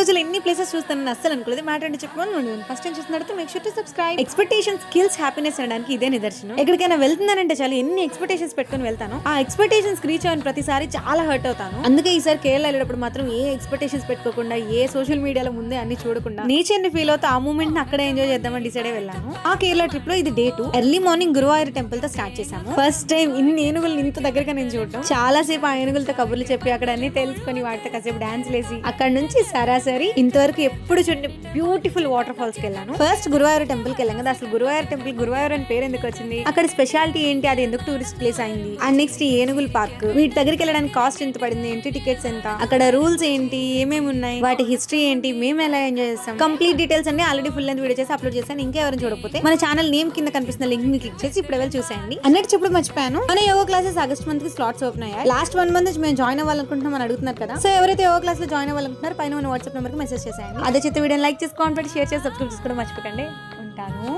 రోజులు ఎన్ని ప్లేసెస్ చూస్తానని అస్సలు అనుకోలేదు. మ్యాటర్ అంటే చెప్పుకోవాలి. ఫస్ట్ టైం చూస్తున్నట్టు make sure to subscribe. Expectations kills happiness అనడానికి ఇదే నిదర్శనం. ఎక్కడికైనా వెళ్తున్నానంటే చాలు ఎన్ని ఎక్స్పెక్టేషన్స్ పెట్టుకుని వెళ్తాను, ఆ ఎక్స్పెక్టేషన్స్ రీచ్ అయిన ప్రతిసారి చాలా హర్ట్ అవుతాను. అందుకే ఈసారి కేరళ వెళ్ళేటప్పుడు మాత్రం ఏ ఎక్స్పెక్టేషన్స్ పెట్టుకోకుండా, ఏ సోషల్ మీడియాలో ముందే అన్ని చూడకుండా నేచర్ ని ఫీల్ అవుతూ ఆ మూమెంట్ ని అక్కడే ఎంజాయ్ చేద్దామని డిసైడ్ వెళ్ళాను. ఆ కేరళ ట్రిప్ లో ఇది day 2. Early morning Guruvayur temple తో స్టార్ట్ చేశాము. ఫస్ట్ టైం ఇన్ని ఏనుగులు ఇంత దగ్గరగా నేను చూడటం. చాలా సేపు ఆ ఏనుగులతో కబుర్లు చెప్పి అక్కడ అన్ని తెలుసుకొని వాటితో కాసేపు డాన్స్ లేసి అక్కడ నుంచి సరాసరి ఇంతవరకు ఎప్పుడు చూడండి బ్యూటిఫుల్ వాటర్ ఫాల్స్ కి వెళ్ళాను. ఫస్ట్ గురువాయూర్ టెంపుల్ కి వెళ్ళాం కదా. అసలు గురువాయూర్ టెంపుల్ గురువాయూర్ అని పేరు ఎందుకు వచ్చింది, అక్కడ స్పెషాలిటీ ఏంటి, అది ఎందుకు టూరిస్ట్ ప్లేస్ అయింది, అండ్ నెక్స్ట్ ఏనుగుల పార్క్, వీటి దగ్గరికి వెళ్ళడానికి కాస్ట్ ఎంత పడింది, ఎంట్రీ టికెట్స్ ఎంత, అక్కడ రూల్స్ ఏంటి, ఏమేమి ఉన్నాయి, వాటి హిస్టరీ ఏంటి, మేము ఎలా ఎంజాయ్ చేస్తాం, కంప్లీట్ డీటెయిల్స్ అన్ని ఆల్రెడీ ఫుల్ లెంత్ వీడియో చేసి అప్లోడ్ చేశాను. ఇంకెవరైనా చూడకపోతే మన ఛానల్ నేమ్ కింద కనిపిస్తున్న లింక్ ని క్లిక్ చేసి ఇప్పుడు వెళ్ళి చూసేయండి. అన్నట్టు చెప్పడం మర్చిపోయాను, మన యోగా క్లాసెస్ ఆగస్ట్ మంత్ కి స్లాట్స్ ఓపెన్ అయ్యాయి. లాస్ట్ 1 month నుంచి మేము జాయిన్ అవ్వాలనుకుంటున్నాం అని అడుగుతున్నారు కదా. సో ఎవరైతే యోగా క్లాస్ లో జాయిన్ అవ్వాలనుకుంటున్నారో పైన ఉన్న వాట్సాప్ నెంబర్ కి మెసేజ్ చేసేయండి. అదే చేత వీడియో లైక్ చేసి కామెంట్ షేర్ చేసి సబ్స్క్రైబ్ చేసుకోవడం మర్చిపోకండి. ఉంటాను.